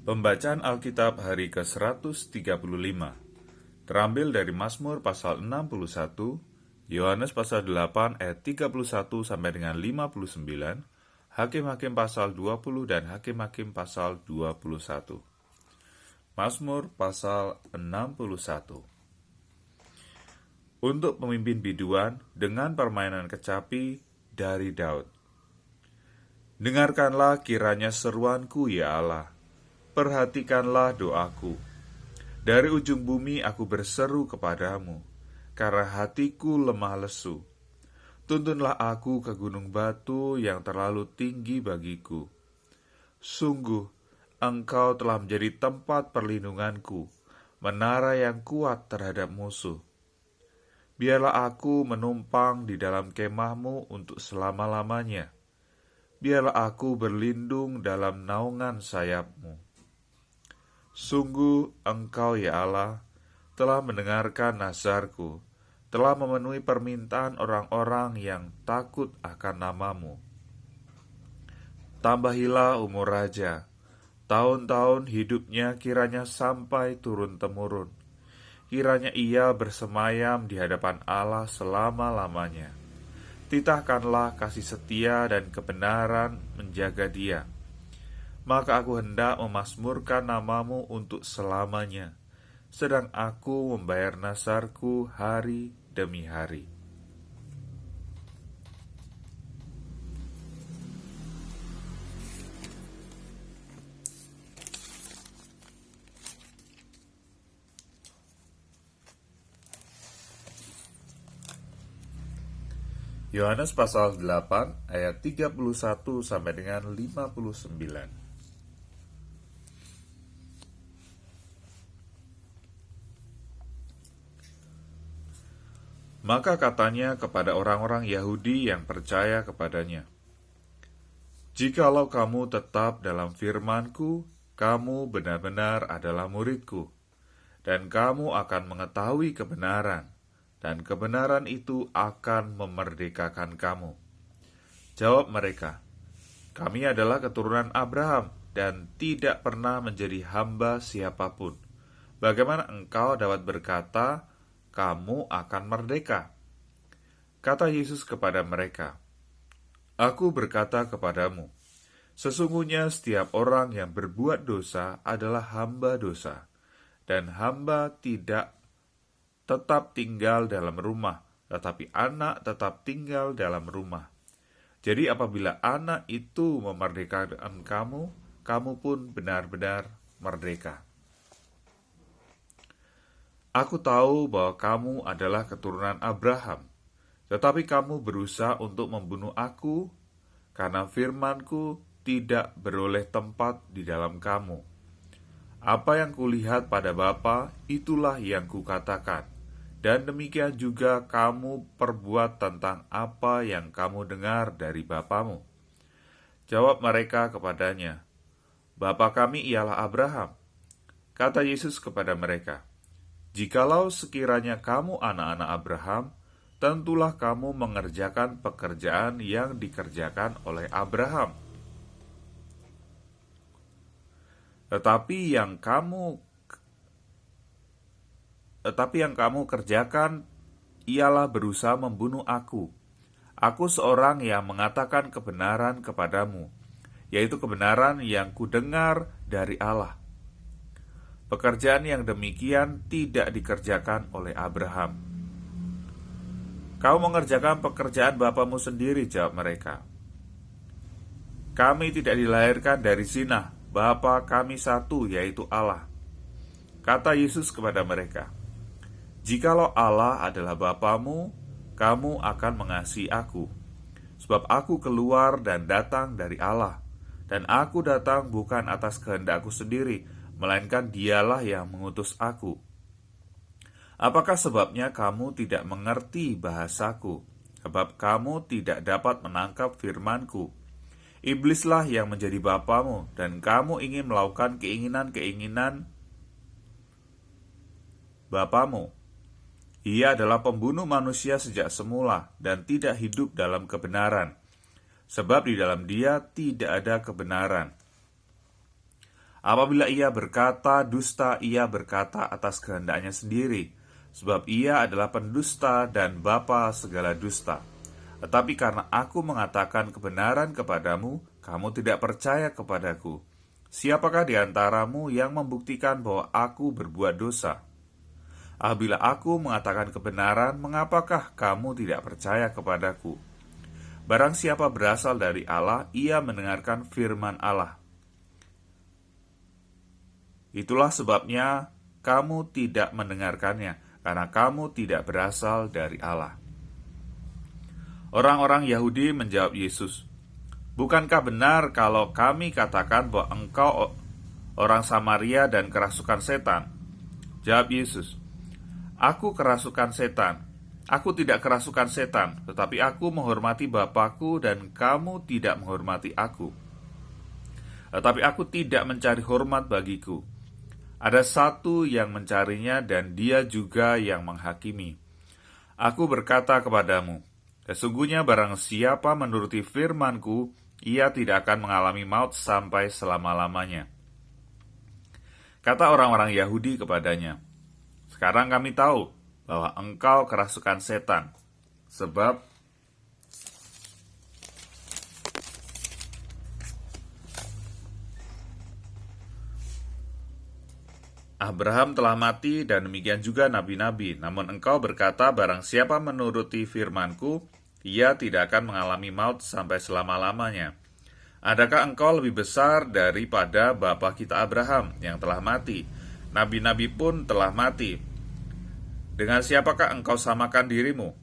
Pembacaan Alkitab hari ke-135 terambil dari Mazmur pasal 61, Yohanes pasal 8 ayat 31 sampai dengan 59, Hakim-Hakim pasal 20 dan Hakim-Hakim pasal 21. Mazmur pasal 61. Untuk pemimpin biduan dengan permainan kecapi dari Daud. Dengarkanlah kiranya seruanku ya Allah. Perhatikanlah doaku. Dari ujung bumi aku berseru kepadamu, karena hatiku lemah lesu. Tuntunlah aku ke gunung batu yang terlalu tinggi bagiku. Sungguh, engkau telah menjadi tempat perlindunganku, menara yang kuat terhadap musuh. Biarlah aku menumpang di dalam kemahmu untuk selama-lamanya. Biarlah aku berlindung dalam naungan sayapmu. Sungguh engkau ya Allah telah mendengarkan nazarku, telah memenuhi permintaan orang-orang yang takut akan namamu. Tambahilah umur raja, tahun-tahun hidupnya kiranya sampai turun-temurun. Kiranya ia bersemayam di hadapan Allah selama-lamanya. Titahkanlah kasih setia dan kebenaran menjaga dia. Maka aku hendak memasmurkan namamu untuk selamanya, sedang aku membayar nazarku hari demi hari. Yohanes pasal 8 ayat 31 sampai dengan 59. Maka katanya kepada orang-orang Yahudi yang percaya kepadanya, "Jikalau kamu tetap dalam firman-Ku, kamu benar-benar adalah murid-Ku, dan kamu akan mengetahui kebenaran, dan kebenaran itu akan memerdekakan kamu." Jawab mereka, "Kami adalah keturunan Abraham, dan tidak pernah menjadi hamba siapapun. Bagaimana engkau dapat berkata, kamu akan merdeka?" Kata Yesus kepada mereka, "Aku berkata kepadamu, sesungguhnya setiap orang yang berbuat dosa adalah hamba dosa, dan hamba tidak tetap tinggal dalam rumah, tetapi anak tetap tinggal dalam rumah. Jadi apabila anak itu memerdekakan kamu, kamu pun benar-benar merdeka. Aku tahu bahwa kamu adalah keturunan Abraham, tetapi kamu berusaha untuk membunuh aku, karena firman-Ku tidak beroleh tempat di dalam kamu. Apa yang kulihat pada Bapa, itulah yang kukatakan, dan demikian juga kamu perbuat tentang apa yang kamu dengar dari bapamu." Jawab mereka kepadanya, "Bapa kami ialah Abraham." Kata Yesus kepada mereka, "Jikalau sekiranya kamu anak-anak Abraham, tentulah kamu mengerjakan pekerjaan yang dikerjakan oleh Abraham. Tetapi yang kamu kerjakan ialah berusaha membunuh aku. Aku seorang yang mengatakan kebenaran kepadamu, yaitu kebenaran yang kudengar dari Allah. Pekerjaan yang demikian tidak dikerjakan oleh Abraham." "Kau mengerjakan pekerjaan bapamu sendiri," jawab mereka. "Kami tidak dilahirkan dari zina, Bapa kami satu, yaitu Allah." Kata Yesus kepada mereka, "Jikalau Allah adalah Bapamu, kamu akan mengasihi aku, sebab aku keluar dan datang dari Allah, dan aku datang bukan atas kehendakku sendiri, melainkan Dialah yang mengutus aku. Apakah sebabnya kamu tidak mengerti bahasaku? Sebab kamu tidak dapat menangkap firman-Ku. Iblislah yang menjadi bapamu, dan kamu ingin melakukan keinginan-keinginan bapamu. Ia adalah pembunuh manusia sejak semula, dan tidak hidup dalam kebenaran, sebab di dalam dia tidak ada kebenaran. Apabila ia berkata dusta, ia berkata atas kehendaknya sendiri, sebab ia adalah pendusta dan bapa segala dusta. Tetapi karena aku mengatakan kebenaran kepadamu, kamu tidak percaya kepadaku. Siapakah di antaramu yang membuktikan bahwa aku berbuat dosa? Apabila aku mengatakan kebenaran, mengapakah kamu tidak percaya kepadaku? Barang siapa berasal dari Allah, ia mendengarkan firman Allah. Itulah sebabnya kamu tidak mendengarkannya, karena kamu tidak berasal dari Allah. Orang-orang Yahudi menjawab Yesus, "Bukankah benar kalau kami katakan bahwa engkau orang Samaria dan kerasukan setan?" Jawab Yesus, "Aku kerasukan setan. Aku tidak kerasukan setan, tetapi aku menghormati Bapakku dan kamu tidak menghormati aku. Tetapi aku tidak mencari hormat bagiku. Ada satu yang mencarinya dan dia juga yang menghakimi. Aku berkata kepadamu, sesungguhnya barang siapa menuruti firman-Ku, ia tidak akan mengalami maut sampai selama-lamanya." Kata orang-orang Yahudi kepadanya, "Sekarang kami tahu bahwa engkau kerasukan setan, sebab Abraham telah mati dan demikian juga nabi-nabi. Namun engkau berkata, barang siapa menuruti firman-Ku, ia tidak akan mengalami maut sampai selama-lamanya. Adakah engkau lebih besar daripada bapa kita Abraham yang telah mati? Nabi-nabi pun telah mati. Dengan siapakah engkau samakan dirimu?"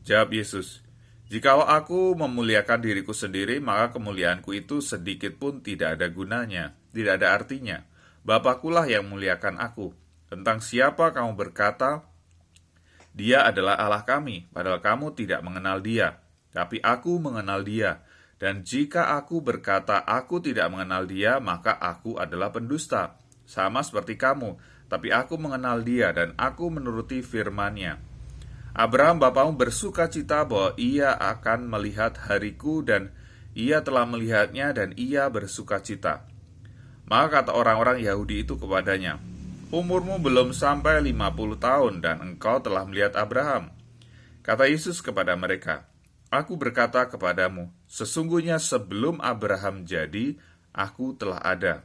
Jawab Yesus, "Jikalau aku memuliakan diriku sendiri, maka kemuliaanku itu sedikit pun tidak ada gunanya, tidak ada artinya. Bapakulah yang memuliakan aku. Tentang siapa kamu berkata, Dia adalah Allah kami, padahal kamu tidak mengenal Dia. Tapi aku mengenal Dia. Dan jika aku berkata aku tidak mengenal Dia, maka aku adalah pendusta. Sama seperti kamu, tapi aku mengenal Dia dan aku menuruti firman-Nya. Abraham bapamu bersuka cita bahwa ia akan melihat hariku dan ia telah melihatnya dan ia bersuka cita." Maka kata orang-orang Yahudi itu kepadanya, "Umurmu belum sampai 50 tahun dan engkau telah melihat Abraham." Kata Yesus kepada mereka, "Aku berkata kepadamu, sesungguhnya sebelum Abraham jadi, aku telah ada."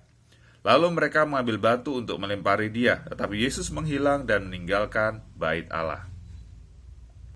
Lalu mereka mengambil batu untuk melempari dia, tetapi Yesus menghilang dan meninggalkan bait Allah.